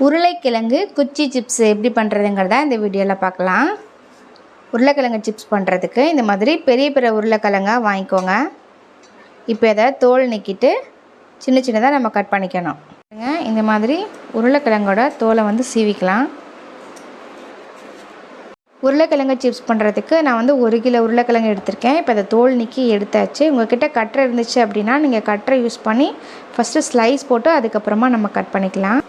உருளைக்கிழங்கு குச்சி சிப்ஸ் எப்படி பண்ணுறதுங்கிறத இந்த வீடியோவில் பார்க்கலாம். உருளைக்கிழங்கு சிப்ஸ் பண்ணுறதுக்கு இந்த மாதிரி பெரிய பெரிய உருளைக்கிழங்காக வாங்கிக்கோங்க. இப்போ இதை தோல் நீக்கிட்டு சின்ன சின்னதாக நம்ம கட் பண்ணிக்கணும். இந்த மாதிரி உருளைக்கிழங்கோட தோலை சீவிக்கலாம். உருளைக்கிழங்கு சிப்ஸ் பண்ணுறதுக்கு நான் 1 கிலோ உருளைக்கிழங்கு எடுத்திருக்கேன். இப்போ அதை தோல் நீக்கி எடுத்தாச்சு. உங்கள்கிட்ட கட்டரை இருந்துச்சு அப்படின்னா நீங்கள் கட்டரை யூஸ் பண்ணி ஃபஸ்ட்டு ஸ்லைஸ் போட்டு அதுக்கப்புறமா நம்ம கட் பண்ணிக்கலாம்.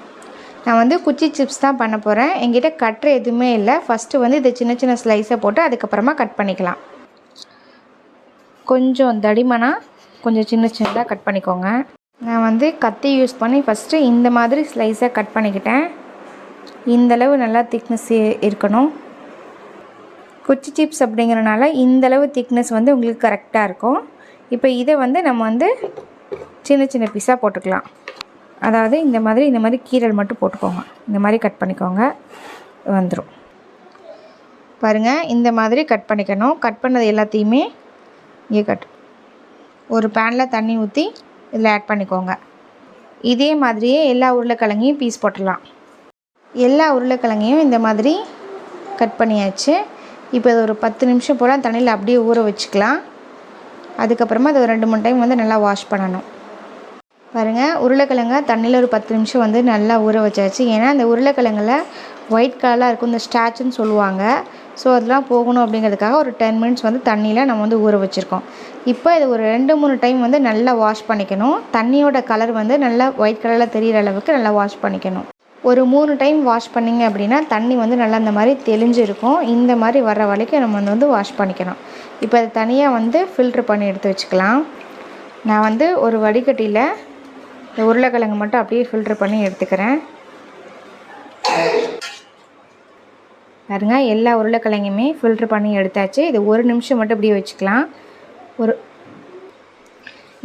நான் குச்சி சிப்ஸ் தான் பண்ண போகிறேன். என்கிட்ட கட்டரை எதுவுமே இல்லை. ஃபஸ்ட்டு இதை சின்ன சின்ன ஸ்லைஸை போட்டு அதுக்கப்புறமா கட் பண்ணிக்கலாம். கொஞ்சம் தடிமனாக கொஞ்சம் சின்ன சின்னதாக கட் பண்ணிக்கோங்க. நான் கத்தி யூஸ் பண்ணி ஃபஸ்ட்டு இந்த மாதிரி ஸ்லைஸை கட் பண்ணிக்கிட்டேன். இந்தளவு நல்லா திக்னஸ் இருக்கணும். குச்சி சிப்ஸ் அப்படிங்கிறனால இந்தளவு திக்னஸ் உங்களுக்கு கரெக்டாக இருக்கும். இப்போ இதை நம்ம சின்ன சின்ன பீஸாக போட்டுக்கலாம். அதாவது இந்த மாதிரி கீரல் மட்டும் போட்டுக்கோங்க. இந்த மாதிரி கட் பண்ணிக்கோங்க, வந்துடும். பாருங்கள், இந்த மாதிரி கட் பண்ணிக்கணும். கட் பண்ணது எல்லாத்தையுமே இங்கே ஒரு பேனில் தண்ணி ஊற்றி இதில் ஆட் பண்ணிக்கோங்க. இதே மாதிரியே எல்லா உருளைக்கிழங்கையும் பீஸ் போட்டுடலாம். எல்லா உருளைக்கிழங்கையும் இந்த மாதிரி கட் பண்ணியாச்சு. இப்போ இது ஒரு 10 நிமிஷம் போல் தண்ணியில் அப்படியே ஊற வச்சுக்கலாம். அதுக்கப்புறமா அது ஒரு 2-3 டைம் நல்லா வாஷ் பண்ணணும். பாருங்கள், உருளைக்கிழங்க தண்ணியில் ஒரு 10 நிமிஷம் நல்லா ஊற வச்சாச்சு. ஏன்னா அந்த உருளைக்கிழங்குல ஒயிட் கலராக இருக்கும், இந்த ஸ்டாச்சுன்னு சொல்லுவாங்க. ஸோ அதெல்லாம் போகணும் அப்படிங்கிறதுக்காக ஒரு 10 மினிட்ஸ் தண்ணியில் நம்ம ஊற வச்சுருக்கோம். இப்போ இது ஒரு 2-3 டைம் நல்லா வாஷ் பண்ணிக்கணும். தண்ணியோட கலர் நல்லா ஒயிட் கலரில் தெரிகிற அளவுக்கு நல்லா வாஷ் பண்ணிக்கணும். ஒரு 3 டைம் வாஷ் பண்ணிங்க அப்படின்னா தண்ணி நல்லா இந்த மாதிரி தெளிஞ்சிருக்கும். இந்த மாதிரி வர்ற வரைக்கும் நம்ம வாஷ் பண்ணிக்கணும். இப்போ அது தனியாக ஃபில்ட்ரு பண்ணி எடுத்து வச்சுக்கலாம். நான் ஒரு வடிகட்டியில் இந்த உருளைக்கிழங்கு மட்டும் அப்படியே ஃபில்ட்ரு பண்ணி எடுத்துக்கிறேன். பாருங்க, எல்லா உருளைக்கிழங்குமே ஃபில்ட்ரு பண்ணி எடுத்தாச்சு. இது 1 நிமிஷம் மட்டும் இப்படியே வச்சுக்கலாம்.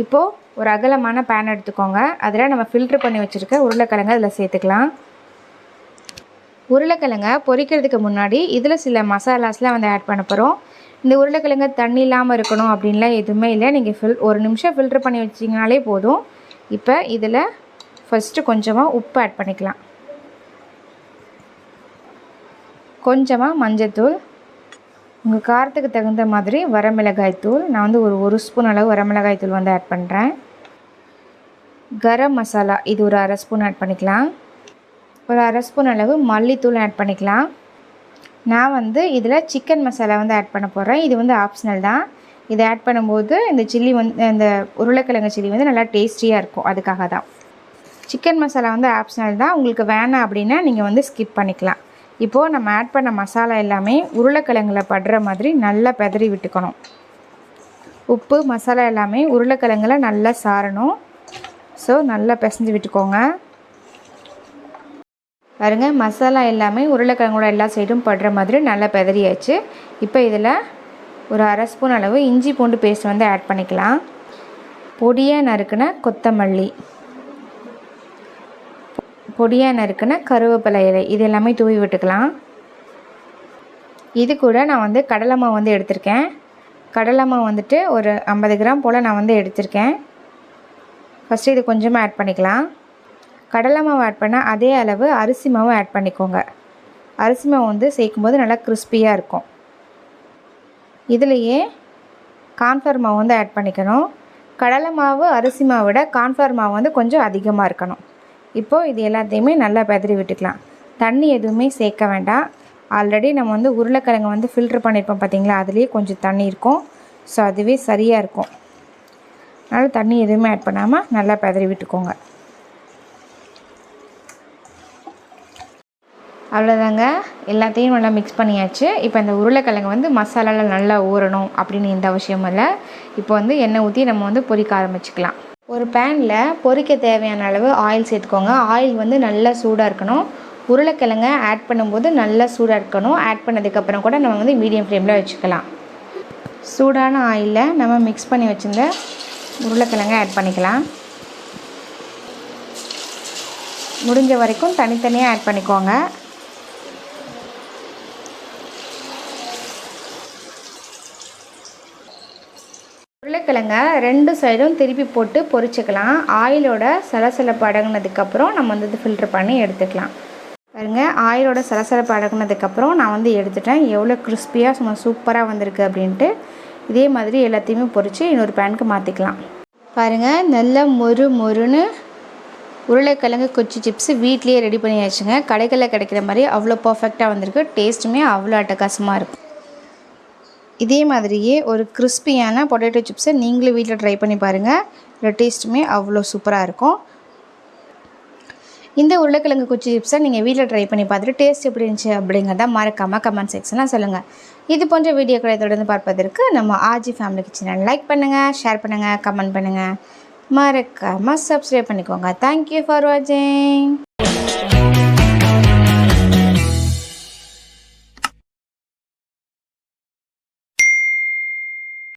இப்போது ஒரு அகலமான பேன் எடுத்துக்கோங்க. அதில் நம்ம ஃபில்ட்ரு பண்ணி வச்சுருக்க உருளைக்கிழங்கு அதில் சேர்த்துக்கலாம். உருளைக்கிழங்கை பொரிக்கிறதுக்கு முன்னாடி இதில் சில மசாலாஸ்லாம் ஆட் பண்ண போகிறோம். இந்த உருளைக்கிழங்கு தண்ணி இல்லாமல் இருக்கணும் அப்படின்லாம் எதுவுமே இல்லை. நீங்கள் 1 நிமிஷம் ஃபில்ட்ரு பண்ணி வச்சிங்கனாலே போதும். இப்போ இதில் ஃபஸ்ட்டு கொஞ்சமாக உப்பு ஆட் பண்ணிக்கலாம். கொஞ்சமாக மஞ்சத்தூள், உங்கள் காரத்துக்கு தகுந்த மாதிரி வரமிளகாய் தூள். நான் ஒரு ஸ்பூன் அளவு வரமிளகாய் தூள் ஆட் பண்ணுறேன். கரம் மசாலா இது ஒரு 1/2 ஸ்பூன் ஆட் பண்ணிக்கலாம். ஒரு 1/2 ஸ்பூன் அளவு மல்லித்தூள் ஆட் பண்ணிக்கலாம். நான் இதில் சிக்கன் மசாலா ஆட் பண்ண போகிறேன். இது ஆப்ஷனல் தான். இதை ஆட் பண்ணும்போது இந்த சில்லி இந்த உருளைக்கிழங்கு சில்லி நல்லா டேஸ்டியாக இருக்கும். அதுக்காக தான். சிக்கன் மசாலா ஆப்ஷனல் தான். உங்களுக்கு வேணாம் அப்படின்னா நீங்கள் ஸ்கிப் பண்ணிக்கலாம். இப்போது நம்ம ஆட் பண்ண மசாலா எல்லாமே உருளைக்கிழங்குல படுற மாதிரி நல்லா பெதறி விட்டுக்கணும். உப்பு மசாலா எல்லாமே உருளைக்கிழங்குல நல்லா சாரணும். ஸோ நல்லா பிசைஞ்சு விட்டுக்கோங்க. பாருங்க, மசாலா எல்லாமே உருளைக்கிழங்கோட எல்லா சைடும் படுற மாதிரி நல்லா பெதறியாச்சு. இப்போ இதில் ஒரு 1/2 ஸ்பூன் அளவு இஞ்சி பூண்டு பேஸ்ட் ஆட் பண்ணிக்கலாம். பொடியாக நறுக்கின கொத்தமல்லி, பொடியாக நறுக்கின கருவேப்பிலை இலை, இது எல்லாமே தூவி விட்டுக்கலாம். இது கூட நான் கடலை மாவு எடுத்திருக்கேன். கடலை மாவு ஒரு 50 கிராம் போல் நான் எடுத்திருக்கேன். ஃபஸ்ட்டு இது கொஞ்சமாக ஆட் பண்ணிக்கலாம். கடலை மாவு ஆட் பண்ணால் அதே அளவு அரிசி மாவு ஆட் பண்ணிக்கோங்க. அரிசி மாவு சேர்க்கும்போது நல்லா கிறிஸ்பியாக இருக்கும். இதுலேயே கார்ன்ஃப்ளவர் மாவு ஆட் பண்ணிக்கணும். கடலை மாவு அரிசி மாவை விட கார்ன்ஃப்ளவர் மாவு கொஞ்சம் அதிகமாக இருக்கணும். இப்போது இது எல்லாத்தையுமே நல்லா பெதறி விட்டுக்கலாம். தண்ணி எதுவுமே சேர்க்க வேண்டாம். ஆல்ரெடி நம்ம உருளைக்கிழங்கு ஃபில்ட்ரு பண்ணியிருப்போம் பார்த்தீங்களா, அதுலேயே கொஞ்சம் தண்ணி இருக்கும். ஸோ அதுவே சரியாக இருக்கும். அதனால் தண்ணி எதுவுமே ஆட் பண்ணாமல் நல்லா பெதறி விட்டுக்கோங்க. அவ்வளோதாங்க, எல்லாத்தையும் நல்லா மிக்ஸ் பண்ணியாச்சு. இப்போ இந்த உருளைக்கிழங்கு மசாலாவில் நல்லா ஊறணும் அப்படின்னு எந்த அவசியமும் இல்லை. இப்போ எண்ணெய் ஊற்றி நம்ம பொரிக்க ஆரம்பிச்சுக்கலாம். ஒரு பேனில் பொரிக்க தேவையான அளவு ஆயில் சேர்த்துக்கோங்க. ஆயில் நல்லா சூடாக இருக்கணும். உருளைக்கிழங்கை ஆட் பண்ணும்போது நல்லா சூடாக இருக்கணும். ஆட் பண்ணதுக்கப்புறம் கூட நம்ம மீடியம் ஃப்ளேமில் வச்சுக்கலாம். சூடான ஆயிலில் நம்ம மிக்ஸ் பண்ணி வச்சுருந்த உருளைக்கிழங்கை ஆட் பண்ணிக்கலாம். முடிஞ்ச வரைக்கும் தனித்தனியாக ஆட் பண்ணிக்கோங்க. உருளைக்கிழங்க 2 சைடும் திருப்பி போட்டு பொரிச்சுக்கலாம். ஆயிலோட சலசலப்பு அடங்கினதுக்கப்புறம் நம்ம ஃபில்ட்ரு பண்ணி எடுத்துக்கலாம். பாருங்கள் ஆயிலோட சலசலப்பு அடக்குனதுக்கப்புறம் நான் வந்து எடுத்துட்டேன். எவ்வளோ கிறிஸ்பியாக சும்மா சூப்பராக வந்திருக்கு அப்படின்ட்டு. இதே மாதிரி எல்லாத்தையுமே பொரித்து இன்னொரு பேனுக்கு மாற்றிக்கலாம். பாருங்கள் நல்லா மொறுன்னு உருளைக்கிழங்கு குச்சி சிப்ஸு வீட்லேயே ரெடி பண்ணியாச்சுங்க. கடைகளில் கிடைக்கிற மாதிரி அவ்வளோ பர்ஃபெக்டாக வந்திருக்கு. டேஸ்ட்டுமே அவ்வளோ அட்டகாசமாக இருக்கும். இதே மாதிரியே ஒரு கிறிஸ்பியான பொட்டேட்டோ சிப்ஸை நீங்களும் வீட்டில் ட்ரை பண்ணி பாருங்கள். இதோட டேஸ்ட்டுமே அவ்வளோ சூப்பராக இருக்கும். இந்த உருளைக்கிழங்கு குச்சி சிப்ஸை நீங்கள் வீட்டில் ட்ரை பண்ணி பார்த்துட்டு டேஸ்ட் எப்படி இருந்துச்சு அப்படிங்கிறத மறக்காமல் கமெண்ட் செக்ஷனில் சொல்லுங்கள். இது போன்ற வீடியோக்களை தொடர்ந்து பார்ப்பதற்கு நம்ம ஆர்ஜி ஃபேமிலி கிச்சனை லைக் பண்ணுங்கள், ஷேர் பண்ணுங்கள், கமெண்ட் பண்ணுங்கள், மறக்காமல் சப்ஸ்கிரைப் பண்ணிக்கோங்க. தேங்க்யூ ஃபார் வாட்சிங்.